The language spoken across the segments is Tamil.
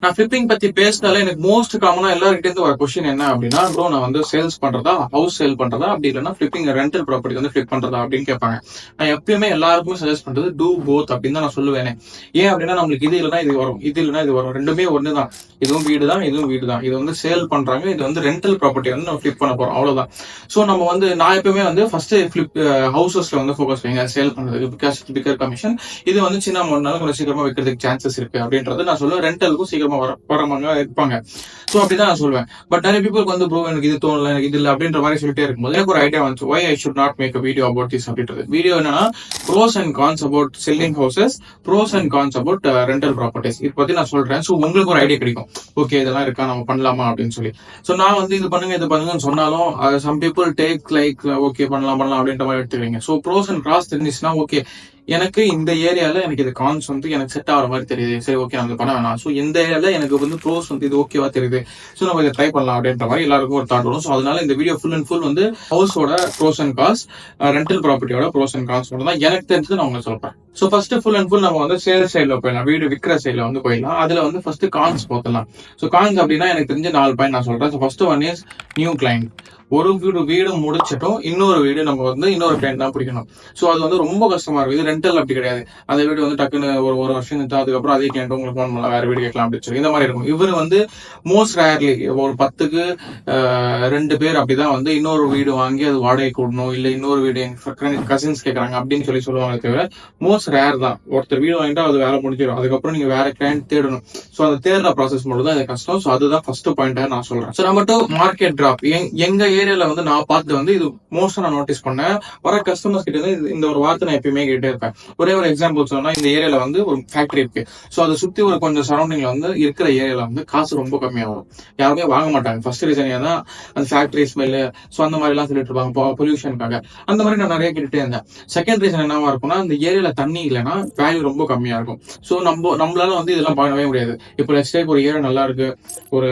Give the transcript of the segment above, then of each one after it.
நான் ஃபிளிப்பிங் பத்தி பேசினாலே எனக்கு மோஸ்ட் காமனா எல்லார்கிட்ட இருந்து வர கொஸ்டின் என்ன அப்படின்னா, ப்ரோ நான் வந்து சேல்ஸ் பண்றதா, ஹவுஸ் சேல் பண்றதா, அப்படி இல்லைன்னா ஃபிளிப்பிங் ரெண்டல் ப்ராப்பர்ட்டி வந்து ஃபிளிப் பண்றதா அப்படின்னு கேட்பாங்க. நான் எப்பயுமே எல்லாருக்குமே சஜஸ்ட் பண்றது டூ போத் அப்படின்னு தான் நான் சொல்லுவேனே. ஏன் அப்படின்னா நம்மளுக்கு இது இல்லைன்னா இது வரும், இது இல்லைன்னா இது வரும், ரெண்டுமே ஒன்று தான். இதுவும் வீடு தான், இதுவும் வீடு தான். இது வந்து சேல் பண்றாங்க, இது வந்து ரெண்டல் ப்ராப்பர்ட்டி வந்து நம்ம ஃபிளிப் பண்ண போறோம், அவ்வளவுதான். ஸோ நம்ம வந்து நான் எப்பவுமே வந்து ஃபர்ஸ்ட் ஃபிளிப் ஹவுசஸ்ல வந்து ஃபோக்கஸ் வைங்க சேல் பண்றதுக்கு, பிகாஸ் பிகர் கமிஷன். இது வந்து சின்ன அமௌண்ட்னால கொஞ்சம் சீக்கிரமா வைக்கிறதுக்கு சான்சஸ் இருக்கு அப்படின்றது நான் சொல்லுவேன். ரெண்டலுக்கும் சீக்கிரமா வரவங்க இருப்பாங்க. சோ அப்படிதான் நான் சொல்லுவேன். பட் நிறைய பீப்புளுக்கு வந்து ப்ரோ எனக்கு இது தோணல, எனக்கு இது இல்ல அப்படின்ற மாதிரி சொல்லிட்டே இருக்கும்போது எனக்கு ஒரு ஐடியா வந்துச்சு, why I should not make a video about this அப்படின்றது. வீடியோ என்னன்னா pros and cons about selling houses, pros and cons about rental properties இது பத்தி நான் சொல்றேன். சோ உங்களுக்கு ஒரு ஐடியா கிடைக்கும், ஓகே இதெல்லாம் இருக்கா நம்ம பண்ணலாமா அப்படின்னு சொல்லி. சோ நான் வந்து இது பண்ணுங்க இது பண்ணுங்கன்னு சொன்னாலும் some people take like okay பண்ணலாம் பண்ணலாம் அப்படின்ற மாதிரி எடுத்துக்கிறீங்க. சோ ப்ரோஸ் அண்ட் கான்ஸ் தெரிஞ்சுச்சுன்னா ஓகே எனக்கு இந்த ஏரியால எனக்கு இது கான்ஸ் வந்து எனக்கு செட் ஆகிற மாதிரி தெரியுது, சரி ஓகே நம்ம பண்ண வேணாம். ஸோ இந்த ஏரியால எனக்கு வந்து ப்ரோஸ் வந்து இது ஓகேவா தெரியுது, ஸோ நம்ம இதை ட்ரை பண்ணலாம் அப்படின்ற மாதிரி எல்லாருக்கும் ஒரு தாட் வரும். ஸோ அதனால இந்த வீடியோ ஃபுல் அண்ட் ஃபுல் வந்து ஹவுஸோட ப்ரோஸ் அண்ட் கான்ஸ், ரெண்டல் ப்ராப்பர்ட்டியோட ப்ரோஸ் அண்ட் கான்ஸ் மட்டும் தான் எனக்கு தெரிஞ்சது நான் உங்களுக்கு சொல்றேன். So first full and full நம்ம வந்து சேல் சைட்ல போயிடலாம், வீடு விற்கிற சைட்ல வந்து போயிடலாம். அதுல வந்து ஃபர்ஸ்ட் கான்ஸ் போத்தலாம். ஸோ கான்ஸ் அப்படின்னா எனக்கு தெரிஞ்ச 4 பாயிண்ட் நான் சொல்றேன். So first one is new client. ஒரு வீடு முடிச்சிட்டோம், இன்னொரு வீடு நம்ம வந்து இன்னொரு கிளைண்ட் தான் பிடிக்கணும். ஸோ அது வந்து ரொம்ப கஷ்டமா இருக்கும். இது ரெண்டல் அப்படி கிடையாது. அந்த வீடு வந்து டக்குன்னு ஒரு வருஷம் இருந்துட்டு அதுக்கப்புறம் அதே கிளைண்ட் உங்களுக்கு ஃபோன் பண்ணலாம், வேற வீடு கேட்கலாம் அப்படின்னு சொல்லி இந்த மாதிரி இருக்கும். இவர் வந்து மோஸ்ட் ரேர்லி ஒரு 10க்கு 2 பேர் அப்படிதான் வந்து இன்னொரு வீடு வாங்கி அது வாடகை கூடணும், இல்ல இன்னொரு வீடு எங்க கசின்ஸ் கேட்கறாங்க அப்படின்னு சொல்லுவாங்க. தவிர மோஸ்ட் ரேர் தான். ஒருத்தர் வீடு வாங்கிட்டா அது வேலை முடிஞ்சிடும், அதுக்கப்புறம் நீங்க வேற கிளைண்ட் தேடணும். ஸோ அந்த தேடுற ப்ராசஸ் மட்டும் தான் இது கஷ்டம். ஸோ அதுதான் ஃபர்ஸ்ட் பாயிண்டா நான் சொல்றேன். ஸோ நம்ம மார்க்கெட் டிராப் எங்க ஏரியால வந்து நான் பார்த்து வந்து இது மோஸ்டா நான் நோட்டீஸ் பண்ணேன். வர கஸ்டமர்ஸ் கிட்ட இருந்து இந்த ஒரு வார்த்தை நான் எப்பயுமே கேட்டே இருப்பேன். ஒரே ஒரு எக்ஸாம்பிள் சொன்னா, இந்த ஏரியால வந்து ஒரு ஃபேக்டரி இருக்கு. சோ அதை சுத்தி ஒரு கொஞ்சம் சரௌண்டிங்ல வந்து இருக்கிற ஏரியால வந்து காசு ரொம்ப கம்மியா வரும், யாருமே வாங்க மாட்டாங்க. ஃபர்ஸ்ட் ரீசன் ஏன்னா அந்த ஃபேக்டரி ஸ்மெல், சோ அந்த மாதிரி எல்லாம் சொல்லிட்டு இருப்பாங்க பொல்யூஷனுக்காக. அந்த மாதிரி நான் நிறைய கேட்டுட்டே இருந்தேன். செகண்ட் ரீசன் என்னவா இருக்கும்னா, இந்த ஏரியால தண்ணி இல்லைன்னா வேல்யூ ரொம்ப கம்மியா இருக்கும். சோ நம்மளால வந்து இதெல்லாம் பண்ணவே முடியாது. இப்போ நெக்ஸ்ட் டைம் ஒரு ஏரியா நல்லா இருக்கு, ஒரு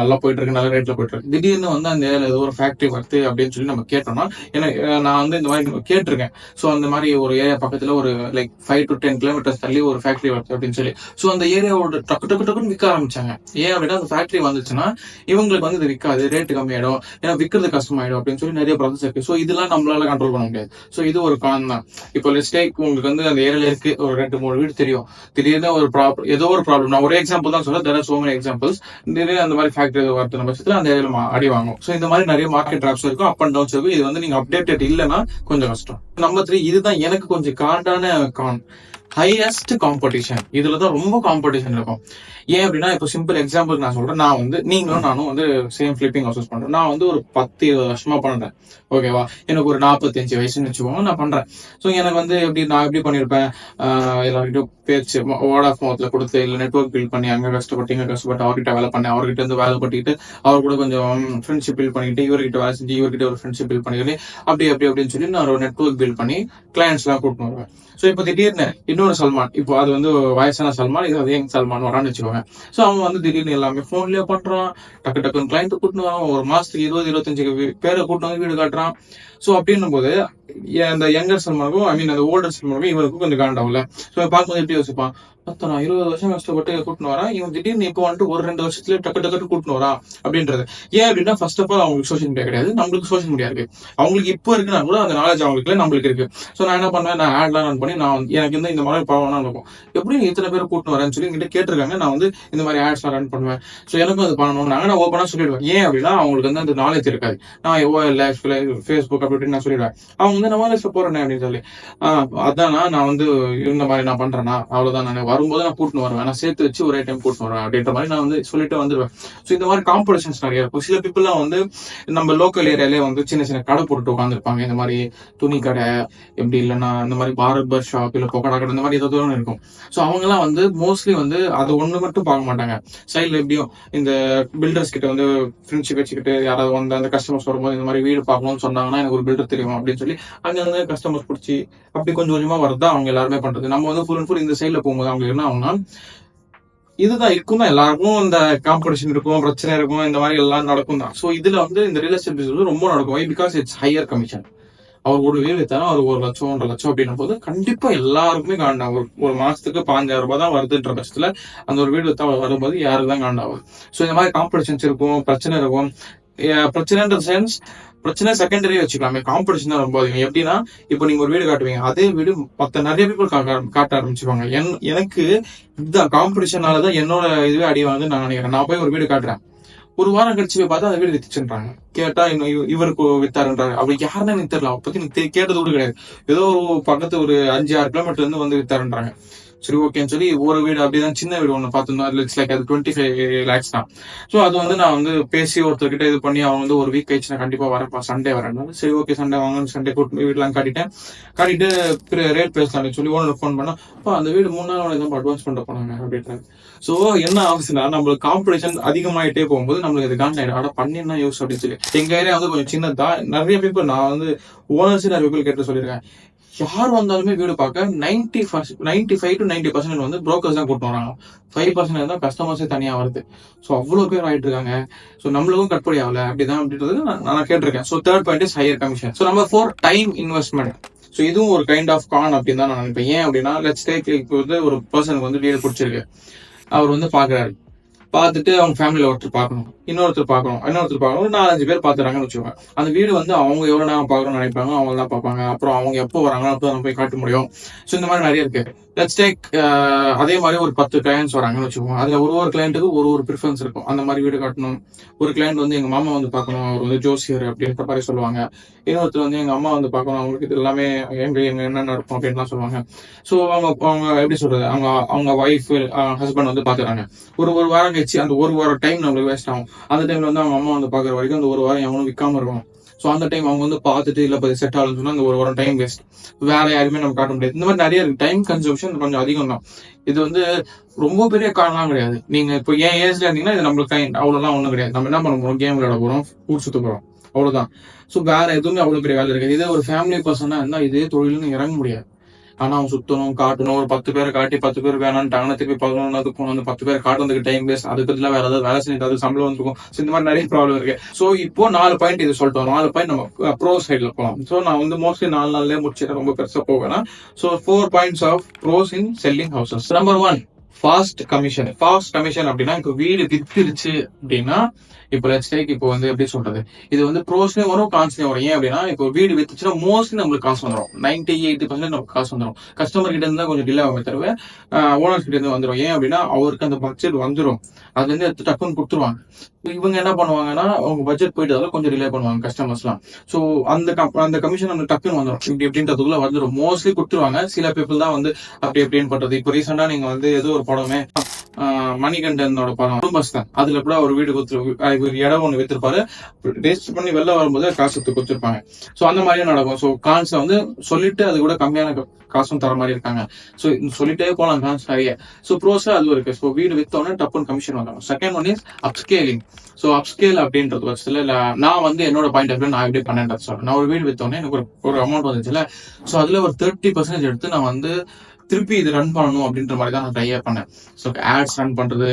நல்லா போயிட்டு இருக்கு, நல்ல ரேட்ல போயிட்டு இருக்கு, திடீர்னு வந்து அந்த ஏரியால ஏதோ ஒரு ஃபேக்டரி வருது அப்படின்னு சொல்லி நம்ம கேட்டோம்னா, நான் வந்து இந்த மாதிரி கேட்டிருக்கேன். சோ அந்த மாதிரி ஒரு ஏரியா பக்கத்துல ஒரு லைக் 5 to 10 கிலோமீட்டர்ஸ் தள்ளி ஒரு ஃபேக்டரி வருது அப்படின்னு சொல்லி, சோ அந்த ஏரியாவோட டக்கு டக்கு டக்குன்னு விற்க ஆரம்பிச்சாங்க. ஏன் அப்படின்னா அந்த ஃபேக்டரி வந்துச்சுன்னா இவங்களுக்கு வந்து இது விற்காது, ரேட்டு கம்மியாயிடும், ஏன்னா விற்கிறது கஷ்டமாயிடும் அப்படின்னு சொல்லி நிறைய ப்ராசஸ் இருக்கு. சோ இதெல்லாம் நம்மளால கண்ட்ரோல் பண்ண முடியாது. சோ இது ஒரு கான் தான். இப்போ லெஸ்டேக் உங்களுக்கு வந்து அந்த ஏரியால இருக்கு, ஒரு 2-3 வீடு தெரியும், திடீர்னு ஒரு ஏதோ ஒரு ப்ராப்ளம், நான் ஒரே எக்ஸாம்பிள் தான் சொல்றேன், there are so many examples. திடீர்னு அந்த மாதிரி ஃபேக்டரி வருது பட்சத்துல அந்த ஏரியால அடி வாங்கும். சோ இந்த மாதிரி நிறைய மார்க்கெட் டிராப்ஸ் இருக்கும், அப் அண்ட் டவுன்ஸ் இருக்கும். இது வந்து நீங்க அப்டேட்டட் இல்லைன்னா கொஞ்சம் கஷ்டம். நம்பர் 3, இதுதான் எனக்கு கொஞ்சம் காண்டான கான், ஹையஸ்ட் காம்படிஷன். இதுலதான் ரொம்ப காம்படிஷன் இருக்கும். ஏன் அப்படின்னா, இப்போ சிம்பிள் எக்ஸாம்பிள் நான் சொல்றேன். நான் வந்து நீங்களும் நானும் வந்து சேம் ஃபிளிப்பிங் ஹவுசஸ் பண்றேன். நான் வந்து ஒரு 10-20 வருஷமா பண்றேன், ஓகேவா. எனக்கு ஒரு 45 வயசுன்னு வச்சுக்கோங்க, நான் பண்றேன். ஸோ எனக்கு வந்து நான் எப்படி பண்ணிருப்பேன், எல்லார்கிட்டும் பேச்சு வேர்ட் ஆஃப் மவுத்ல கொடுத்து, இல்ல நெட்வொர்க் பில்ட் பண்ணி, அங்க கஷ்டப்பட்டு இங்க கஷ்டப்பட்டு அவர்கிட்ட வேலை பண்ணி, அவர்கிட்ட இருந்து வேலை பண்ணிட்டு, அவர் கூட கொஞ்சம் ஃப்ரெண்ட்ஷிப் பில்ட் பண்ணிட்டு, இவர்கிட்ட வேலை செஞ்சு இவர்கிட்ட ஒரு ஃப்ரெண்ட்ஷிப் பில்ட் பண்ணிட்டு, அப்படின்னு சொல்லி நான் ஒரு நெட்வொர்க் பில்ட் பண்ணி கிளைண்ட்ஸ் எல்லாம் கூட்டிட்டு வருவேன். சோ இப்போ திடீர்னு இன்னொரு சல்மான், இப்போ அது வந்து வயசான சல்மான், இது வந்து யங் சல்மான் வரான்னு வச்சுக்கோங்க. சோ அவன் வந்து திடீர்னு எல்லாமே போன்லயே பண்றான், டக்கு டக்குன்னு கிளைண்ட் கூட்டிட்டு வரான், ஒரு மாசத்துக்கு 20-25 பேரை கூட்டிட்டு வந்து வீடு காட்டுறான். சோ அப்படின்னும் போது அந்த யங்கர் சல்மானுக்கும், ஐ மீன் அந்த ஓல்டர் சல்மானுக்கும் இவருக்கும் கொஞ்சம் காண்டாகும்ல. சோ பார்க்கும்போது எப்படி யோசிப்பான், நான் 20 வருஷம் கஷ்டப்பட்டு கூட்டிட்டு வரேன், இவன் திடீர்னு இப்போ வந்துட்டு ஒரு 2 வருஷத்துல டக்கு டக்கு கூட்டிட்டு வரான் அப்படின்றது. ஏன் அப்படின்னா, ஃபர்ஸ்ட் ஆஃப் ஆல் அவங்களுக்கு சோஷியல் மீடியா கிடையாது, நம்மளுக்கு சோஷியல் மீடியா இருக்கு. அவங்களுக்கு இப்போ இருக்குன்னா கூட அந்த நாலேஜ் அவங்களுக்கு இல்லை, நம்மளுக்கு இருக்கு. சோ நான் என்ன பண்ணுவேன், நான் ஆட்லாம் ரன் பண்ணி, நான் எனக்கு இந்த மாதிரி ப்ராப்ளம்லாம் இருக்கும், எப்படி நீ இத்தனை பேர் கூட்டிட்டு வரேன்னு சொல்லி என்கிட்ட கேட்டிருக்காங்க, நான் வந்து இந்த மாதிரி ஆட்ஸ் ரன் பண்ணுவேன். சோ எனக்கும் அது பண்ணணும், நான் ஓப்பனா சொல்லிடுவேன். ஏன் அப்படின்னா அவங்களுக்கு வந்து அந்த நாலேஜ் இருக்காது. நான் ஓஎல்ல ஃபேஸ்புக் அப்படின்னு நான் சொல்லிடுவேன். அவங்க வந்து நம்ம போறேன் அப்படின்னு சொல்லி, அதான் நான் வந்து இந்த மாதிரி நான் பண்றேன்னா அவ்வளவுதான், நான் வரும்போது நான் கூட்டிட்டு வருவேன், நான் சேர்த்து வச்சு ஒரே டைம் கூட்டிட்டு வருவேன் அப்படின்ற மாதிரி நான் வந்து சொல்லிட்டு வந்துடுவேன். ஸோ இந்த மாதிரி காம்படிஷன்ஸ் நிறைய இருக்கும். சில பீப்புள்லாம் வந்து நம்ம லோக்கல் ஏரியாலே வந்து சின்ன சின்ன கடை போட்டு உட்காந்துருப்பாங்க, இந்த மாதிரி துணி கடை, எப்படி இல்லைன்னா இந்த மாதிரி பார்பர் ஷாப், இல்லை பொக்கடா கடை, இந்த மாதிரி ஏதோ இருக்கும். ஸோ அவங்கலாம் வந்து மோஸ்ட்லி வந்து அது ஒண்ணு மட்டும் பார்க்க மாட்டாங்க. சைட்ல எப்படியும் இந்த பில்டர்ஸ் கிட்ட வந்து ஃப்ரெண்ட்ஷிப் வச்சுக்கிட்டு, யாராவது வந்து அந்த கஸ்டமர்ஸ் வரும்போது இந்த மாதிரி வீடு பார்க்கணும்னு சொன்னாங்கன்னா, எனக்கு ஒரு பில்டர் தெரியும் அப்படின்னு சொல்லி அங்க கஸ்டமர்ஸ் பிடிச்சி அப்படி கொஞ்சம் கொஞ்சமா வரதான் அவங்க எல்லாருமே பண்றது. நம்ம வந்து ஃபுல் அண்ட் ஃபுல் இந்த சைட்ல போகும்போது அவங்க என்ன ஆகும்னா, இதுதான் இருக்கும் தான், எல்லாருக்கும் இந்த காம்படிஷன் இருக்கும், பிரச்சனை இருக்கும், இந்த மாதிரி எல்லாம் நடக்கும் தான். சோ இதுல வந்து இந்த ரியல் எஸ்டேட் பிசினஸ் ரொம்ப நடக்கும். Because it's higher commission. அவர் ஒரு வீடு வித்தாலும் அவர் 1 லட்சம் 1.5 லட்சம் அப்படின்னும் போது கண்டிப்பா எல்லாருக்குமே காண்டாகும். ஒரு மாசத்துக்கு 15,000 ரூபாய் தான் வருதுன்ற பட்சத்துல அந்த ஒரு வீடு வித்தா வரும்போது யாருக்கு தான் காண்டாகும். ஸோ இந்த மாதிரி காம்படிஷன்ஸ் இருக்கும், பிரச்சனை இருக்கும். பிரச்சனைன்ற சென்ஸ் பிரச்சனை செகண்டரி வச்சுக்கலாமே, காம்படிஷன் தான் ரொம்ப அதிகம். எப்படின்னா இப்போ நீங்க ஒரு வீடு காட்டுவீங்க, அதே வீடு மத்த நிறைய பேர் காட்ட ஆரம்பிச்சுப்பாங்க. எனக்கு இதுதான் காம்படிஷனாலதான் என்னோட இதுவே அடி வாங்குதுன்னு நான் நினைக்கிறேன். நான் போய் ஒரு வீடு காட்டுறேன், ஒரு வாரம் கழிச்சு போய் பார்த்தா அந்த வீடு வித்துச்சுன்றாங்க. கேட்டா இன்னும் இவருக்கு வித்தாருன்றாங்க. அப்படி யாருன்னு எனக்கு தெரியல, அப்ப பத்தி எனக்கு கேட்டது கூட கிடையாது. ஏதோ பக்கத்து ஒரு 5-6 கிலோமீட்டர்ல இருந்து வந்து வித்தாருன்றாங்க. சரி ஓகேன்னு சொல்லி ஒரு வீடு அப்படிதான் சின்ன வீடு ஒண்ணு பார்த்திருந்தோம். அது இட்ஸ் லைக் அது 25 lakhs தான். ஸோ அது வந்து நான் வந்து பேசி ஒருத்தர்கிட்ட இது பண்ணி அவங்க வந்து ஒரு வீக் கழிச்சு நான் கண்டிப்பா வரப்பா சண்டே வரேன். சரி ஓகே சண்டே வாங்க, சண்டே கூட்டு வீடுலாம் காட்டிட்டு ரேட் பேசலாம்னு சொல்லி ஓனர் ஃபோன் பண்ணா, அந்த வீடு 3 நாள் தான் அட்வான்ஸ் பண்ண போனாங்க அப்படின்றாங்க. ஸோ என்ன ஆகுதுன்னா நம்மளுக்கு காம்படிஷன் அதிகமாயிட்டே போகும்போது நம்மளுக்கு இது காண்டாயிடும். ஆனா பண்ணினா யூஸ் அப்படின்னு சொல்லி எங்க ஏரியா வந்து கொஞ்சம் சின்னதா நிறைய பீப்புள், நான் வந்து ஓனர்ஸ் நிறைய பீப்புள் கேட்டு சொல்லியிருக்கேன், யார் வந்தாலுமே வீடு பார்க்க 95 to 90% வந்து புரோக்கர்ஸ் தான் கூட்டு வராங்க. 5% தான் கஸ்டமர்ஸே தனியா வருது. ஸோ அவ்வளவு பேர் ஆயிட்டு இருக்காங்க. ஸோ நம்மளுக்கும் கட்டுப்படி ஆகல அப்படிதான் அப்படின்றது நான் கேட்டிருக்கேன். So third point is higher commission. So number 4 time investment. So இதுவும் ஒரு கைண்ட் ஆஃப் கான் அப்படின்னு தான் நான் நினைப்பேன். ஏன் அப்படின்னா லெட்ஸ் டேக் வந்து ஒரு பர்சனுக்கு வந்து வீடு பிடிச்சிருக்கு, அவர் வந்து பாக்குறாரு, பார்த்துட்டு அவங்க ஃபேமிலியில ஒருத்தர் பார்க்கணும், இன்னொருத்தர் பார்க்கணும், ஒரு 4-5 பேர் பாத்துறாங்கன்னு வச்சுக்கோங்க. அந்த வீடு வந்து அவங்க எவ்வளவு நேரம் பாக்கணும்னு நினைப்பாங்க, அவங்க தான் பார்ப்பாங்க. அப்புறம் அவங்க எப்போ வராங்களோ அப்போ நம்ம போய் காட்ட முடியும். ஸோ இந்த மாதிரி நிறைய இருக்கு. லெட்ஸ் டேக் அதே மாதிரி ஒரு 10 கிளையன்ஸ் வராங்கன்னு வச்சுக்கோங்க. அதுல ஒரு கிளையண்ட்டுக்கு ஒரு ப்ரிஃபரன்ஸ் இருக்கும். அந்த மாதிரி வீடு காட்டணும். ஒரு கிளையண்ட் வந்து எங்க மாமா வந்து பார்க்கணும், அவர் வந்து ஜோசியர் அப்படின்ற மாதிரி சொல்லுவாங்க. இன்னொருத்தர் வந்து எங்க அம்மா வந்து பார்க்கணும், அவங்களுக்கு இது எல்லாமே எங்க என்னென்ன இருக்கும் அப்படின்லாம் சொல்லுவாங்க. ஸோ அவங்க எப்படி சொல்றது, அவங்க ஒய்ஃப் ஹஸ்பண்ட் வந்து பாக்குறாங்க. ஒரு வாரம் கழிச்சு அந்த ஒரு வாரம் டைம் நம்மளுக்கு வேஸ்ட் ஆகும். அந்த டைம்ல வந்து அவங்க அம்மா வந்து பாக்குற வரைக்கும் அந்த ஒரு வாரம் எவனும் விற்காம இருக்கும். ஸோ அந்த டைம் அவங்க வந்து பார்த்துட்டு இல்ல செட் ஆகுதுன்னு சொன்னா அந்த ஒரு வாரம் டைம் வேஸ்ட், வேற யாருமே நம்ம காட்ட முடியாது. இந்த மாதிரி நிறைய இருக்கு. டைம் கன்சம்ஷன் கொஞ்சம் அதிகம் தான். இது வந்து ரொம்ப பெரிய காரணம் கிடையாது. நீங்க இப்போ ஏன் ஏஜ்ல இருந்தீங்கன்னா இது நம்மளுக்கு அவ்வளவுலாம் ஒண்ணும் கிடையாது. நம்ம என்ன பண்ண போறோம், கேம் விளையாட போறோம், ஊர் சுத்த போறோம், அவ்வளவுதான். ஸோ வேற எதுவுமே அவ்வளவு பெரிய வேலை இருக்காது. இதே ஒரு ஃபேமிலி பர்சனா இருந்தா இதே தொழில்னு இறங்க முடியாது. ஆனா அவன் சுத்தணும், காட்டணும், ஒரு 10 பேரை காட்டி 10 பேர் வேணான்ட்டாங்கன்னா திருப்பி 11 போகணும், அந்த 10 பேர் காட்டுறதுக்கு டைம் வேஸ்ட், அதுக்கு பதிலாக வேற ஏதாவது வேலை செஞ்சு அது சம்பளம் வந்துருக்கும். இந்த மாதிரி நிறைய ப்ராப்ளம் இருக்கு. ஸோ இப்போ 4 பாயிண்ட் இது சொல்லிட்டோம். 4 பாயிண்ட் நம்ம ப்ரோ சைட்ல போகலாம். ஸோ நான் வந்து மோஸ்ட்லி 4 நாள்லயே முடிச்சுட்டு ரொம்ப பெருசா போவேன்னா. So 4 points of pros in selling houses. Number 1 fast commission. Fast commission அப்படின்னா இப்போ வீடு வித்துருச்சு அப்படின்னா, இப்போ லெட்ஸ் டேக் இப்போ வந்து எப்படி சொல்றது, இது வந்து ப்ரோஸ்லயும் வரும் கான்ஸ்லயும் வரும். ஏன் அப்படின்னா இப்போ வீடு வித்துச்சுன்னா மோஸ்ட்லி நம்மளுக்கு காசு வந்துடும். 90-80% நமக்கு காசு வந்துடும். கஸ்டமர் கிட்ட இருந்து தான் கொஞ்சம் டிலே ஆகும் தருவேன், ஓனர்ஸ் கிட்ட இருந்து வந்துடும். ஏன் அப்படின்னா அவருக்கு அந்த பட்ஜெட் வந்துடும், அதுல இருந்து எடுத்து டக்குன்னு கொடுத்துருவாங்க. இவங்க என்ன பண்ணுவாங்கன்னா அவங்க பட்ஜெட் போயிட்டு கொஞ்சம் டிலே பண்ணுவாங்க கஸ்டமர்ஸ்லாம். ஸோ அந்த கமிஷன் அந்த டக்குன்னு வந்துடும், இப்படி எப்படின்றதுக்குள்ள வந்துடும். மோஸ்ட்லி கொடுத்துருவாங்க. சில பீப்புள் தான் வந்து அப்படி எப்படின்னு பண்றது. இப்போ ரீசெண்டா நீங்க வந்து ஏதோ ஒரு படமே மணிகண்டனோட படம் குடும்பஸ்தான், அதுல கூட ஒரு வீடு கொடுத்து இடம் ஒண்ணு வித்திருப்பாரு, டேஸ்ட் பண்ணி வெளில வரும்போது காசு கொடுத்துருப்பாங்க. சோ அந்த மாதிரியும் நடக்கும். சோ கான்ஸ் வந்து சொல்லிட்டு அது கூட கம்மியான காசும் தர மாதிரி இருக்காங்க. சோ சொல்லிட்டே போலாம் கான்ஸ் நிறைய. சோ ப்ரோஸா அது இருக்கு. சோ வீடு வித்தோடனே டப்புன்னு கமிஷன் வந்துடும். Second one is upscaling. So upscale அப்படின்றது வச்சுல நான் வந்து என்னோட பாயிண்ட் ஆஃப் வியூ நான் எப்படி பண்ணேன் சொல்றேன். நான் ஒரு வீடு வித்தோடனே எனக்கு ஒரு அமௌண்ட் வந்துச்சுல, சோ அதுல ஒரு 30% எடுத்து நான் வந்து திருப்பி இது ரன் பண்ணணும் அப்படின்ற மாதிரி தான் நான் ட்ரை பண்ணேன். ஸோ ஆட்ஸ் ரன் பண்றது,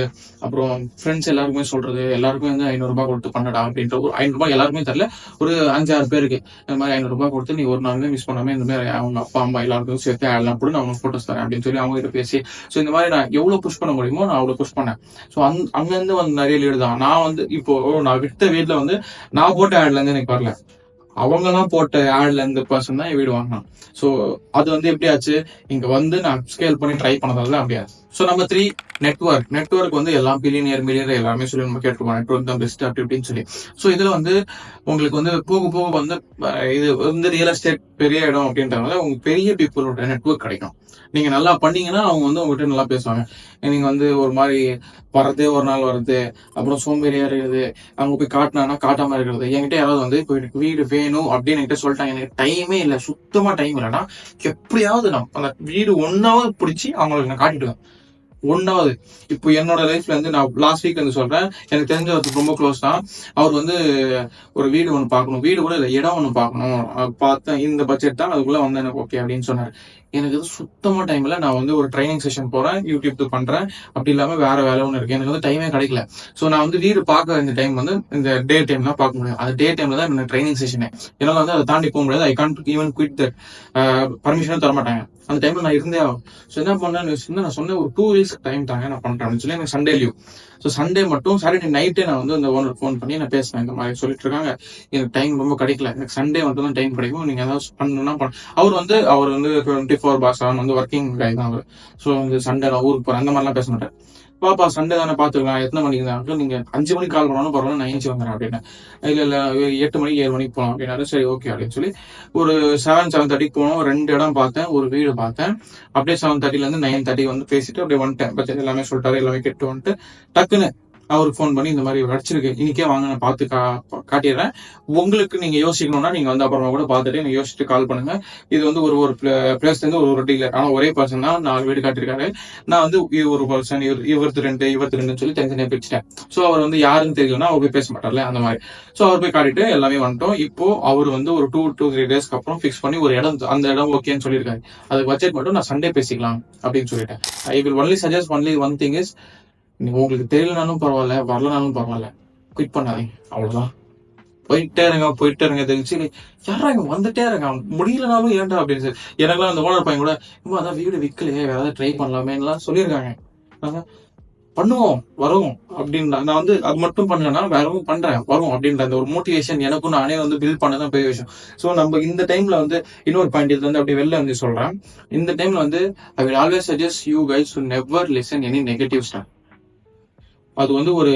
அப்புறம் ஃப்ரெண்ட்ஸ் எல்லாருக்குமே சொல்றது, எல்லாருக்கும் வந்து 500 ரூபாய் கொடுத்து பண்ணடா அப்படின்ற ஒரு 500 ரூபாய் எல்லாருக்குமே தெரியல, ஒரு 5-6 பேருக்கு இந்த மாதிரி 500 ரூபாய் கொடுத்து நீ ஒரு நாளுமே மிஸ் பண்ணாம இந்த மாதிரி அவங்க அப்பா அம்மா எல்லாருக்கும் சேர்த்து ஆட்லாம் கூட நான் அவங்க போட்டோஸ் தரேன் அப்படின்னு சொல்லி அவங்க கிட்ட பேசி, ஸோ இந்த மாதிரி நான் எவ்வளவு புஷ் பண்ண முடியுமோ நான் அவ்வளவு புஷ் பண்ணேன். ஸோ அங்கிருந்து வந்து நிறைய லீடு தான். நான் வந்து இப்போ நான் விட்ட வீட்டுல வந்து நான் போட்ட ஆட்ல இருந்து எனக்கு வரல, அவங்க எல்லாம் போட்ட ஆட்ல இருந்து பர்சன் தான் வீடு வாங்கினான். சோ அது வந்து எப்படி ஆச்சு, இங்க வந்து நான் ஸ்கேல் பண்ணி ட்ரை பண்ணதால அப்படியாது. சோ நம்பர் 3 நெட்வொர்க் வந்து எல்லாம் மில்லியனர் எல்லாமே சொல்லி நம்ம கேட்டுருவோம், நெட்வொர்க் தான் பெஸ்ட் அப்படி அப்படின்னு சொல்லி. சோ இதுல வந்து உங்களுக்கு வந்து போக போக வந்து இது வந்து ரியல் எஸ்டேட் பெரிய இடம் அப்படின்றதுனால உங்களுக்கு பெரிய பீப்புளோட நெட்வொர்க் கிடைக்கும். நீங்க நல்லா பண்ணீங்கன்னா அவங்க வந்து உங்ககிட்ட நல்லா பேசுவாங்க. நீங்க வந்து ஒரு மாதிரி வரதே ஒரு நாள் வருது, அப்புறம் சோம்பேறியா இருக்குது, அவங்க போய் காட்டினா காட்டாம இருக்கிறது. என்கிட்ட யாராவது வந்து இப்போ எனக்கு வீடு வேணும் அப்படின்னு என்கிட்ட சொல்லிட்டாங்க, எனக்கு டைமே இல்லை, சுத்தமா டைம் இல்லைன்னா எப்படியாவது நான் அந்த வீடு ஒன்னாவது பிடிச்சி அவங்களுக்கு நான் காட்டிடுவேன். ஒன்னாவது இப்போ என்னோட லைஃப்ல இருந்து நான் லாஸ்ட் வீக் வந்து சொல்றேன், எனக்கு தெரிஞ்சவருக்கு ரொம்ப க்ளோஸ் தான். அவர் வந்து ஒரு வீடு ஒன்று பார்க்கணும், வீடு கூட இல்லை இடம் ஒன்று பார்க்கணும், பார்த்தேன் இந்த பட்ஜெட் தான், அதுக்குள்ள வந்து எனக்கு ஓகே அப்படின்னு சொன்னாரு. எனக்கு வந்து சுத்தமா டைம் இல்லை. நான் வந்து ஒரு ட்ரைனிங் செஷன் போறேன், யூடியூப் பண்றேன், அப்படி இல்லாம வேற வேலை ஒன்று இருக்கு. எனக்கு வந்து டைமே கிடைக்கல. ஸோ நான் வந்து வீடு பார்க்க இந்த டைம் வந்து இந்த டே டைம் தான் பார்க்க முடியும். அந்த டே டைம்ல தான் எனக்கு ட்ரைனிங் செஷனே. என்னால வந்து அதை தாண்டி போக முடியாது. I can't even quit that. பர்மிஷனும் தர மாட்டாங்க. அந்த டைம்ல நான் இருந்தே ஆகும். ஸோ என்ன பண்ணேன்னு நான் சொன்னேன், ஒரு 2 வீக்ஸ் டைம் தாங்க, நான் பண்றேன் அப்படின்னு சொல்லி. எனக்கு சண்டே லீவ். ஸோ சண்டே மட்டும் சாட்டர்டே நைட்டே நான் வந்து அந்த ஓனர் ஃபோன் பண்ணி நான் பேசுறேன். இந்த மாதிரி சொல்லிட்டு இருக்காங்க, எனக்கு டைம் ரொம்ப கிடைக்கல, எனக்கு சண்டே மட்டும் தான் டைம் கிடைக்கும், நீங்க ஏதாவது பண்ணணும்னா அவர் வந்து 24/7 வந்து ஒர்க்கிங் கை தான் அவர். ஸோ வந்து சண்டே நான் ஊருக்கு போறேன், அந்த மாதிரிலாம் பேச மாட்டேன். பாப்பா சண்டே தானே பாத்துக்கலாம், எத்தனை மணிக்கு தான், நீங்க 5 மணிக்கு கால் பண்ணாலும் பரவாயில்ல, நான் ஏஞ்சி வந்துடுறேன் அப்படின்னு. இல்ல 8 மணிக்கு 7 மணிக்கு போகலாம் அப்படின்னாரு. சரி ஓகே அப்படின்னு சொல்லி ஒரு 7:30 போனோம். 2 இடம் பார்த்தேன், ஒரு வீடு பார்த்தேன். அப்படியே 7:30 இருந்து 9:30 வந்து பேசிட்டு அப்படியே வந்துட்டேன். பட்ஜெட் எல்லாமே சொல்லிட்டாரு, எல்லாமே கேட்டு வந்துட்டு டக்குன்னு அவருக்கு ஃபோன் பண்ணி இந்த மாதிரி அடிச்சிருக்கு, இன்னைக்கே வாங்க நான் பார்த்து காட்டிடுறேன், உங்களுக்கு நீங்க யோசிக்கணும்னா நீங்க வந்து அப்புறமா கூட பார்த்துட்டு நீங்க யோசிச்சுட்டு கால் பண்ணுங்க. இது வந்து ஒரு பிளேஸ்ல இருந்து ஒரு டீலர், ஆனா ஒரே பர்சன் தான் 4 வீடு காட்டியிருக்காரு. நான் வந்து ஒரு பர்சன், இவருக்கு 2 சொல்லி தனித்தனியா பிரிச்சுட்டேன். ஸோ அவர் வந்து யாருன்னு தெரியலன்னா அவர் போய் பேச மாட்டார்ல, அந்த மாதிரி. ஸோ அவர் போய் காட்டிட்டு எல்லாமே வந்துட்டோம். இப்போ அவர் வந்து ஒரு 2 to 3 டேஸ்க்கு அப்புறம் ஃபிக்ஸ் பண்ணி ஒரு இடம், அந்த இடம் ஓகேன்னு சொல்லியிருக்காரு. அதுக்கு பட்ஜெட் மட்டும் நான் சண்டே பேசிக்கலாம் அப்படின்னு சொல்லிட்டேன். I will only suggest only one thing is, உங்களுக்கு தெரியலனாலும் பரவாயில்ல, வரலனாலும் பரவாயில்ல, குவிட் பண்ணாதீங்க, அவ்வளவுதான். போயிட்டே இருங்க தெரிஞ்சு யாரா இங்க வந்துட்டே இருக்கான், முடியலனாலும் ஏன்டா அப்படின்னு சொல்லி. எனக்குலாம் அந்த ஓனர் பையன் கூட அதான் வீடு விற்கலையே, வேற ஏதாவது ட்ரை பண்ணலாமேலாம் சொல்லியிருக்காங்க. பண்ணுவோம் வரும் அப்படின்ற, நான் வந்து அது மட்டும் பண்ணலன்னா வேறவும் பண்றேன் வரும் அப்படின்ற அந்த ஒரு மோட்டிவேஷன் எனக்கும் நானே வந்து பில்ட் பண்ணதான் பெரிய விஷயம். ஸோ நம்ம இந்த டைம்ல வந்து இன்னொரு பாயிண்ட் இதுல வந்து அப்படியே வெளில வந்து சொல்றேன். இந்த டைம்ல வந்து I will always suggest you guys to never listen any negative star. அது வந்து ஒரு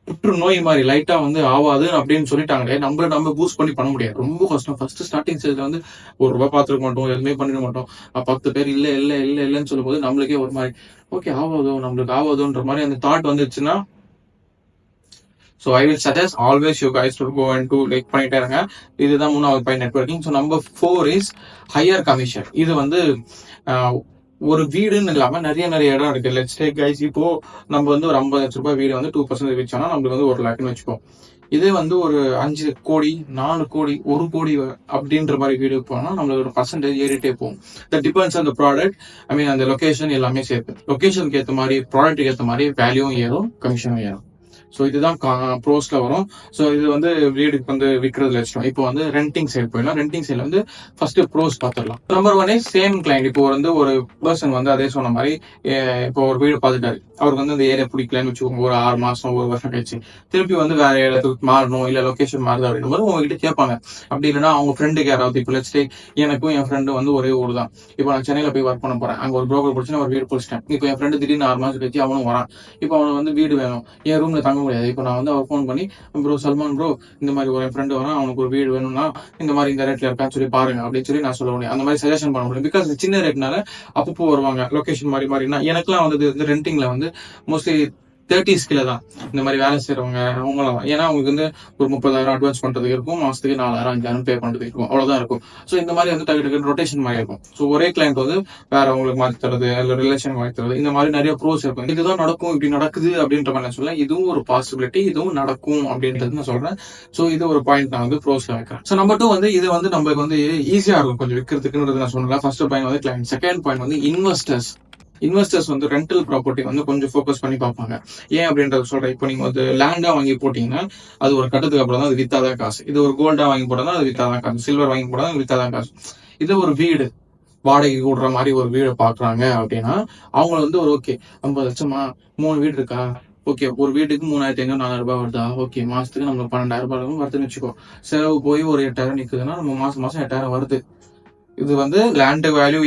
புற்றுநோய் மாதிரி லைட்டா வந்து ஆவாது அப்படின்னு சொல்லிட்டாங்களே, நம்ம பூஸ்ட் பண்ணி பண்ண முடியாது, ரொம்ப கஷ்டம். ஃபர்ஸ்ட் ஸ்டார்டிங் ஸ்டேஜ்ல வந்து ₹1 பார்த்துருக்க மாட்டோம், எதுவுமே பண்ணிட மாட்டோம். 10 பேர் இல்ல இல்ல இல்ல இல்லன்னு சொல்லும் போது நம்மளுக்கே ஒரு மாதிரி ஓகே ஆவாதோ, நம்மளுக்கு ஆவாதோன்ற மாதிரி அந்த தாட் வந்துச்சுன்னா, so I will suggest always you guys to go and to like பண்ணிட்டே இருங்க. இதுதான் 3வது point, networking. So number 4 is higher commission. இது வந்து ஒரு வீடுன்னு இல்லாம நிறைய இடம் இருக்கு. லெட்ஸ் டேக் கைஸ், இப்போ நம்ம வந்து ஒரு 50 லட்ச ரூபாய் வீடு வந்து 2% வச்சோம்னா நம்மளுக்கு வந்து 1 லட்சம்னு வச்சுப்போம். இதே வந்து ஒரு 5 கோடி 4 கோடி 1 கோடி அப்படின்ற மாதிரி வீடு போனா நம்மளுக்கு ஒரு பர்சன்டேஜ் ஏறிட்டே போகும். That depends on the product, I mean அந்த லொகேஷன் எல்லாமே சேர்த்து. லொகேஷனுக்கு ஏற்ற மாதிரி ப்ராடக்ட்டுக்கு ஏற்ற மாதிரி வேல்யூவும் ஏறும், கமிஷனும் ஏறும். ஸோ இதுதான் ப்ரோஸ்ல வரும். ஸோ இது வந்து வீடுக்கு வந்து விற்கிறதுல வச்சிடும். இப்போ வந்து ரெண்டிங் சைடு போயிடலாம். ரெண்டிங் சைட்ல வந்து ஃபர்ஸ்ட் ப்ரோஸ் பார்த்துடலாம். Number 1 same client. இப்போ வந்து ஒரு பர்சன் வந்து அதே சொன்ன மாதிரி இப்போ ஒரு வீடு பார்த்துட்டாரு, அவருக்கு வந்து அந்த ஏரியா பிடிக்கலன்னு வச்சுக்கோங்க, ஒரு 6 மாசம் 1 வருஷம் கழிச்சு திருப்பி வந்து வேற இடத்துக்கு மாறணும், இல்ல லொகேஷன் மாறுது அப்படின்ற போது உங்ககிட்ட கேட்பாங்க. அப்படி இல்லைன்னா அவங்க ஃப்ரெண்டுக்கு யாராவது, இப்போ லெட்ஸ் டேக் எனக்கும் என் ஃப்ரெண்டு வந்து ஒரே ஊர் தான். இப்போ நான் சென்னையில போய் ஒர்க் பண்ண போறேன், அங்க ஒரு ப்ரோக்கர் பிடிச்சி ஒரு வீடு பிடிச்சிட்டேன். இப்போ என் ஃப்ரெண்டு திடீர்னு 6 மாசம் கழிச்சு அவனும் வரான். இப்போ அவனுக்கு வந்து வீடு வேணும், என் ரூம்ல தங்க முடியாது. இப்போ நான் வந்து அவர் ஃபோன் பண்ணி, ப்ரோ சல்மான் ப்ரோ, இந்த மாதிரி ஒரு ஃப்ரெண்டு வரான், அவனுக்கு ஒரு வீடு வேணும்னா இந்த மாதிரி இந்த ரேட்ல இருக்கான்னு சொல்லி பாருங்க அப்படின்னு சொல்லி நான் சொல்ல முடியும். அந்த மாதிரி சஜஷன் பண்ண முடியும். பிகாஸ் சின்ன ரேட்னால அப்பப்போ வருவாங்க, லொகேஷன் மாறினா. எனக்குலாம் வந்து ரெண்டிங்ல வந்து மோஸ்ட்லி 30s கீழே தான் இந்த மாதிரி வேலை செய்யறவங்க அவங்களாம். ஏன்னா அவங்களுக்கு வந்து ஒரு 30,000 அட்வான்ஸ் பண்றதுக்கு இருக்கும், மாசத்துக்கு 4,000 5,000 பே பண்றதுக்கு இருக்கும், அவ்வளவுதான் இருக்கும். ஸோ இந்த மாதிரி வந்து டக்கு ரொட்டேஷன் மாதிரி இருக்கும். ஸோ ஒரே கிளைண்ட் வந்து வேற அவங்களுக்கு மாற்றி தரது, இல்லை ரிலேஷன் மாற்றி தரது, இந்த மாதிரி நிறைய ப்ரோஸ் இருக்கும். இதுதான் நடக்கும், இப்படி நடக்குது அப்படின்ற மாதிரி நான் சொல்ல, இதுவும் ஒரு பாசிபிலிட்டி, இதுவும் நடக்கும் அப்படின்றது நான் சொல்றேன். ஸோ இது ஒரு பாயிண்ட் நான் வந்து ப்ரோஸ்ல வைக்கிறேன். ஸோ நம்பர் 2 வந்து இது வந்து நம்மளுக்கு வந்து ஈஸியா இருக்கும் கொஞ்சம் விற்கிறதுக்குன்றது நான் சொன்னேன். ஃபர்ஸ்ட் பாயிண்ட் வந்து கிளைண்ட். செகண்ட் பாயிண்ட் வந்து இன்வெஸ்டர்ஸ் வந்து ரெண்டல் ப்ராப்பர்ட்டி வந்து கொஞ்சம் ஃபோக்கஸ் பண்ணி பார்ப்பாங்க. ஏன் அப்படின்றத சொல்றேன். இப்போ நீங்க வந்து லேண்டா வாங்கி போட்டீங்கன்னா அது ஒரு கட்டத்துக்கு அப்புறம் தான் அது வித்தாதான் காசு. இது ஒரு கோல்டா வாங்கி போட்டா அது வித்தாதான் காசு, சில்வர் வாங்கி போட்டா வித்தாதான் காசு. இது ஒரு வீடு வாடகை கூடுற மாதிரி ஒரு வீடு பாக்குறாங்க அப்படின்னா அவங்க வந்து ஒரு ஓகே 50 லட்சமா 3 வீடு இருக்கா, ஓகே ஒரு வீட்டுக்கு 3,500 4,000 வருதா, ஓகே மாசத்துக்கு நம்மளுக்கு 12,000 வருதுன்னு வச்சுக்கோ. செலவு போய் ஒரு 8,000 நிக்குதுன்னா நம்ம மாசம் 8,000 வருது. இது வந்து லேண்ட் வேல்யூ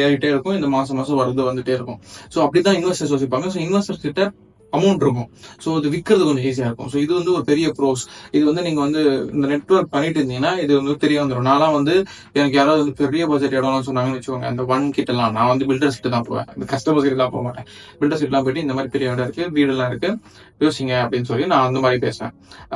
ஏறிட்டே இருக்கும், இந்த மாசம் வருது வந்துட்டே இருக்கும். ஸோ அப்படிதான் இன்வெஸ்டர்ஸ் யோசிப்பாங்க. ஸோ இன்வெஸ்டர்ஸ் கிட்ட அமௌண்ட் இருக்கும். ஸோ இது விற்கிறது கொஞ்சம் ஈஸியா இருக்கும். ஸோ இது வந்து ஒரு பெரிய ப்ரோஸ். இது வந்து நீங்க வந்து இந்த நெட்வொர்க் பண்ணிட்டு இருந்தீங்கன்னா இது வந்து தெரிய வந்துடும். நான்லாம் வந்து எனக்கு யாராவது வந்து பெரிய பட்ஜெட் இடம்லாம் சொன்னாங்கன்னு வச்சுக்கோங்க, அந்த 1 கிட்டலாம் நான் வந்து பில்டர்ஸ் கிட்ட தான் போவேன், இந்த கஸ்டமர்ஸ் கிட்ட தான் போக மாட்டேன். பில்டர்ஸ் கிட்டலாம் போயிட்டு இந்த மாதிரி பெரிய இடம் இருக்கு, வீடெல்லாம் இருக்கு, யோசிங்க அப்படின்னு சொல்லி நான் அந்த மாதிரி பேசுவேன்.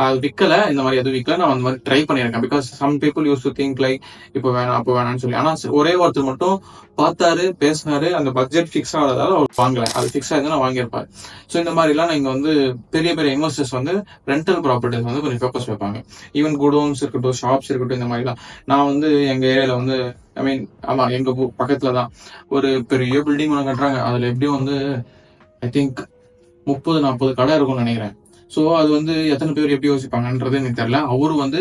அது விற்கல, இந்த மாதிரி எதுவும் விற்கல, நான் அந்த மாதிரி ட்ரை பண்ணியிருக்கேன். Because some people use to think like இப்போ வேணாம் அப்போ வேணாம்னு சொல்லி. ஆனா ஒரே ஒருத்தர் மட்டும் பார்த்தாரு, பேசினாரு, அந்த பட்ஜெட் ஃபிக்ஸ் ஆகாததால அவர் வாங்கல. அது ஃபிக்ஸ் ஆயிருந்தா வாங்கியிருப்பாரு. ஸோ இந்த மாதிரிலாம் நீங்க வந்து பெரிய பெரிய இன்வெஸ்டர்ஸ் வந்து ரெண்டல் ப்ராப்பர்ட்டிஸ் வந்து கொஞ்சம் ஃபோக்கஸ் வைப்பாங்க. ஈவன் குடோன்ஸ் இருக்கட்டும், ஷாப்ஸ் இருக்கட்டும், இந்த மாதிரிலாம். நான் வந்து எங்க ஏரியால வந்து ஐ மீன் ஆமா எங்க பக்கத்துல தான் ஒரு பெரிய பில்டிங் ஒன்று கட்டுறாங்க. அதுல எப்படியும் வந்து ஐ திங்க் 30-40 கடை இருக்கும்னு நினைக்கிறேன். ஸோ அது வந்து எத்தனை பேர் எப்படி யோசிப்பாங்கன்றது எனக்கு தெரியல. அவரு வந்து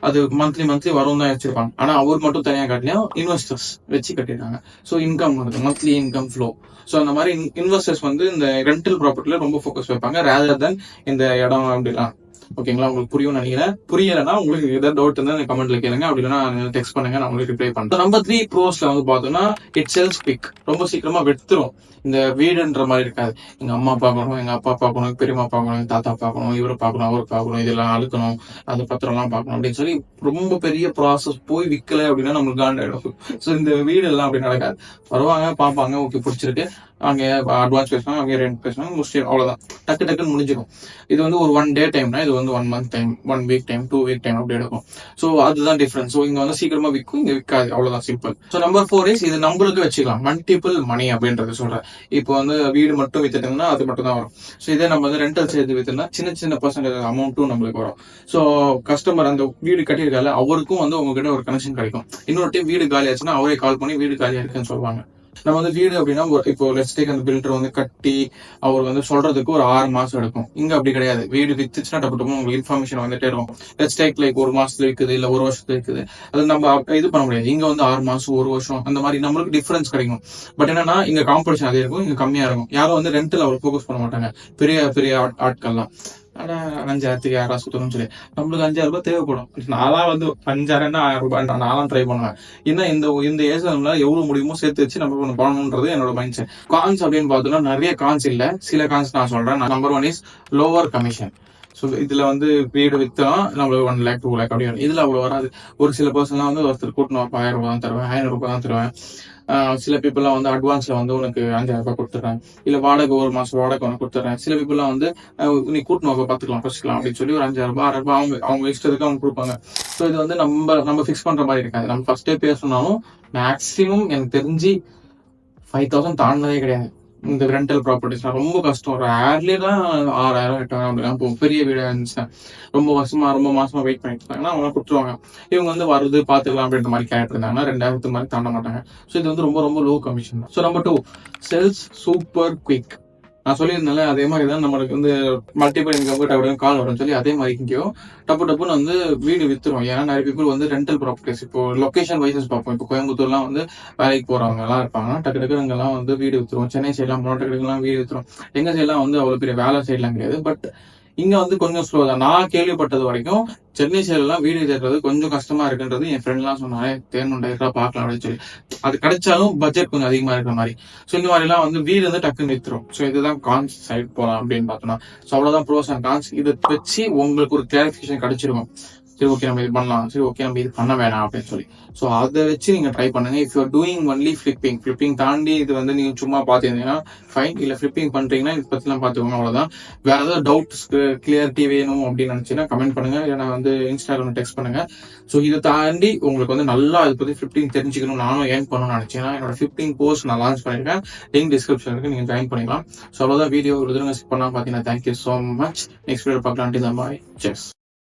அது மந்த்லி வரும் தான் வச்சிருப்பாங்க. ஆனா அவர் மட்டும் தனியாக கட்டலையும் இன்வெஸ்டர்ஸ் வச்சு கட்டிருக்காங்க. ஸோ இன்கம் வருது, மந்த்லி இன்கம் ஃப்ளோ. ஸோ அந்த மாதிரி இன்வெஸ்டர்ஸ் வந்து இந்த ரெண்டல் ப்ராப்பர்ட்டில ரொம்ப ஃபோக்கஸ் வைப்பாங்க ரேதர் தென் இந்த இடம் அப்படிலாம். ஓகேங்களா, உங்களுக்கு புரியும்னு நினைக்கிறேன். புரியலைன்னா உங்களுக்கு ஏதாவது டவுட் இருந்தா கமெண்ட்ல கேளுங்க, அப்படி இல்லைன்னா டெக்ஸ்ட் பண்ணுங்க, நான் உங்களுக்கு ரிப்ளை பண்றேன். நம்பர் 3 ப்ரோஸ்ல வந்து பார்த்தோம்னா இட் செல்ஸ் குவிக். ரொம்ப சீக்கிரமா வெத்துரும். இந்த வீடுன்ற மாதிரி இருக்காது. எங்க அம்மா பார்க்கணும், எங்க அப்பா பார்க்கணும், பெரியம்மா பார்க்கணும், எங்க தாத்தா பார்க்கணும், இவரை பார்க்கணும், அவரை பார்க்கணும், இதெல்லாம் அழுக்கணும், அந்த பத்திரம் எல்லாம் பார்க்கணும் அப்படின்னு சொல்லி ரொம்ப பெரிய ப்ராசஸ் போய் விற்கல அப்படின்னா நம்மளுக்கு காண்டாயிடும். ஸோ இந்த வீடு எல்லாம் அப்படி நடக்காது. வருவாங்க, பார்ப்பாங்க, ஓகே பிடிச்சிருக்கு, அங்கே அட்வான்ஸ் பேசுவாங்க, அங்கே ரெண்ட் பேசுவாங்க, முடிச்சு அவ்வளவுதான், டக்குன்னு முடிஞ்சிடும். இது வந்து ஒரு 1 டே டைம்னா இது வந்து 1 month time, 1 week time, 2 week time அப்படி எடுக்கும். ஸோ அதுதான் டிஃபரன்ஸ். ஸோ இங்க வந்து சீக்கிரமா விற்கும், இங்க விற்காது, அவ்வளவுதான் சிம்பிள். ஸோ நம்பர் 4 இஸ் இது நம்மளுக்கு வச்சுக்கலாம் மல்டிபிள் மணி அப்படின்றது சொல்றேன். இப்போ வந்து வீடு மட்டும் வித்துட்டோம்னா அது மட்டும் தான் வரும். ஸோ இதே நம்ம வந்து ரெண்டல் சேர்த்து வித்துனா சின்ன பர்சன்டேஜ் அமௌண்ட்டும் நம்மளுக்கு வரும். ஸோ கஸ்டமர் அந்த வீடு கட்டியிருக்காரு அவருக்கும் வந்து உங்ககிட்ட ஒரு கனெக்ஷன் கிடைக்கும். இன்னொரு டைம் வீடு காலி ஆச்சுன்னா அவரே கால் பண்ணி வீடு காலியா இருக்குன்னு சொல்லுவாங்க. நம்ம வந்து வீடு அப்படின்னா இப்போ லெட்ஸ் டேக் அந்த பில்டர் வந்து கட்டி அவர் வந்து சொல்றதுக்கு ஒரு 6 மாசம் எடுக்கும். இங்க அப்படி கிடையாது. வீடு வித்துச்சுன்னா டப்பு உங்களுக்கு இன்ஃபர்மேஷன் வந்துட்டே இருக்கும். லெட்ஸ் டேக் லைக் 1 மாசத்துல இருக்குது, இல்ல 1 வருஷத்துல இருக்குது. அது நம்ம இது பண்ண முடியாது. இங்க வந்து 6 மாசம், 1 வருஷம் அந்த மாதிரி நம்மளுக்கு டிஃபரன்ஸ் கிடைக்கும். பட் என்னன்னா இங்க காம்படிஷன் அதே இருக்கும், இங்க கம்மியா இருக்கும். யாரும் வந்து ரெண்டில் அவர் ஃபோக்கஸ் பண்ண மாட்டாங்க, பெரிய ஆட்கள்லாம். ஆனா 5000க்கு யாரா சுத்தணும்னு சொல்லி நம்மளுக்கு 5000 ரூபாய் தேவைப்படும். நான்லாம் வந்து 5000 1000 ரூபாய் நான்லாம் ட்ரை பண்ணுவேன். ஏன்னா இந்த ஏஜ்ல எவ்வளவு முடியுமோ சேர்த்து வச்சு நம்ம ஒண்ணு பண்ணணும்ன்றது என்னோட மைண்ட் செட். கான்ஸ் அப்படின்னு பார்த்தோம்னா நிறைய கான்ஸ் இல்ல, சில கான்ஸ் நான் சொல்றேன். Number 1 is lower commission. So இதுல வந்து வீடு வித்தோம் நம்மளுக்கு 1 lakh 2 lakh அப்படி வரும். இதுல அவ்வளவு வராது. ஒரு சில பர்சன்லாம் வந்து ஒருத்தர் கூட்டணும் 1000 ரூபாய் தான் தருவேன், 500 ரூபாய் தான் தருவேன். சில பீப்புள்லாம் வந்து அட்வான்ஸ்ல வந்து உனக்கு 5000 ரூபாய் கொடுத்துறேன், இல்ல வாடகை 1 மாசம் வாடகை உனக்கு கொடுத்துறேன். சில பீப்புள்லாம் வந்து நீ கூட்டணும் பார்த்துக்கலாம் பசிக்கலாம் அப்படின்னு சொல்லி ஒரு 5000 ரூபாய் 6000 ரூபாய் அவங்க இஷ்டத்துக்கு அவங்க கொடுப்பாங்க. ஸோ இது வந்து நம்ம ஃபிக்ஸ் பண்ற மாதிரி இருக்காது. நம்ம ஃபர்ஸ்டே பேசணும்னாலும் மேக்சிமம் எனக்கு தெரிஞ்சு 5000 தாண்டினதே கிடையாது. இந்த ரெண்டல் ப்ராப்பர்ட்டிஸ் ரொம்ப கஷ்டம். ஒரு ஏர்லி தான் 6000 8,000 அப்படிலாம் பெரிய வீடா இருந்துச்சு. ரொம்ப மாசமா வெயிட் பண்ணிட்டு இருந்தாங்கன்னா அவங்க கொடுத்துருவாங்க. இவங்க வந்து வருது பாத்துக்கலாம் அப்படின்ற மாதிரி கேரக்டர் இருந்தாங்கன்னா 2000 மாதிரி தாண்ட மாட்டாங்க. ஸோ இது வந்து ரொம்ப லோ கமிஷன் தான். So number 2 sells super quick. நான் சொல்லியிருந்தேன்ல அதே மாதிரி தான் நம்மளுக்கு வந்து மல்டிபிள் இன்கம் டப்பு கால் வரும்னு சொல்லி அதே மாதிரி இங்கேயும் டப்புன்னு வந்து வீடு வித்துரும். ஏன்னா நிறைய பீப்புள் வந்து ரெண்டல் ப்ராப்பர்ட்டிஸ் இப்போ லொகேஷன் வைசஸ் பார்ப்போம். இப்போ கோயம்புத்தூர்லாம் வந்து வேலைக்கு போறவங்க எல்லாம் இருப்பாங்க, டக்கு அங்கெல்லாம் வந்து வீடு வித்துரும். சென்னை சைட்லாம் போனோம் டக்குலாம் வீடு வித்துரும். எங்க சைட்லாம் வந்து அவ்வளவு பெரிய வேலை சைட்லாம் கிடையாது. பட் இங்க வந்து கொஞ்சம் ஸ்லோ தான். நான் கேள்விப்பட்டது வரைக்கும் சென்னை சைட்லாம் வீடு தேடுறது கொஞ்சம் கஷ்டமா இருக்குன்றது என் ஃப்ரெண்ட் எல்லாம் சொன்னாங்க. தேனுண்டா பார்க்கலாம் அப்படின்னு சொல்லி. அது கிடைச்சாலும் பட்ஜெட் கொஞ்சம் அதிகமா இருக்கிற மாதிரி. ஸோ இந்த மாதிரி எல்லாம் வந்து வீடு வந்து டக்குன்னு வித்துரும். ஸோ இதுதான் கான்ஸ் சைட் போலாம் அப்படின்னு பார்த்தோம்னா. ஸோ அவ்வளவுதான் ப்ரோஸ் அண்ட் கான்ஸ். இதை வச்சு உங்களுக்கு ஒரு கிளாரிபிகேஷன் கிடைச்சிருக்கும். சரி ஓகே நம்ம இது பண்ணலாம், சரி ஓகே நம்ம இது பண்ண வேணாம் அப்படின்னு சொல்லி. ஸோ அதை வச்சு நீங்க ட்ரை பண்ணுங்க. If you are doing only flipping தாண்டி இது வந்து நீங்க சும்மா பாத்துருந்தீங்கன்னா ஃபைன். இல்ல ஃபிளிப்பிங் பண்றீங்கன்னா இதை பத்தி எல்லாம் பாத்துக்கோங்க, அவ்வளவுதான். வேற ஏதாவது டவுட்ஸ் கிளியரிட்டி வேணும் அப்படின்னு நினைச்சீங்கன்னா கமெண்ட் பண்ணுங்க, இல்லைன்னா வந்து இன்ஸ்டாகிராம் டெக்ஸ்ட் பண்ணுங்க. ஸோ இதை தாண்டி உங்களுக்கு வந்து நல்லா இதை பத்தி ஃபிளிப்பிங் தெரிஞ்சுக்கணும், நானும் ஏர்ன் பண்ணணும்னு நினைச்சீங்கன்னா என்னோட ஃபிளிப்பிங் கோர்ஸ் நான் லான்ச் பண்ணிருக்கேன். லிங்க் டிஸ்கிரிப்ஷன் இருக்கு, நீங்க ஜாயின் பண்ணிக்கலாம். ஸோ அவ்வளவுதான். வீடியோ ஒரு தடவை ஸ்கிப் பண்ணா பாத்தீங்கன்னா thank you so much. Next video பார்க்கலாம். பாய். செஸ்.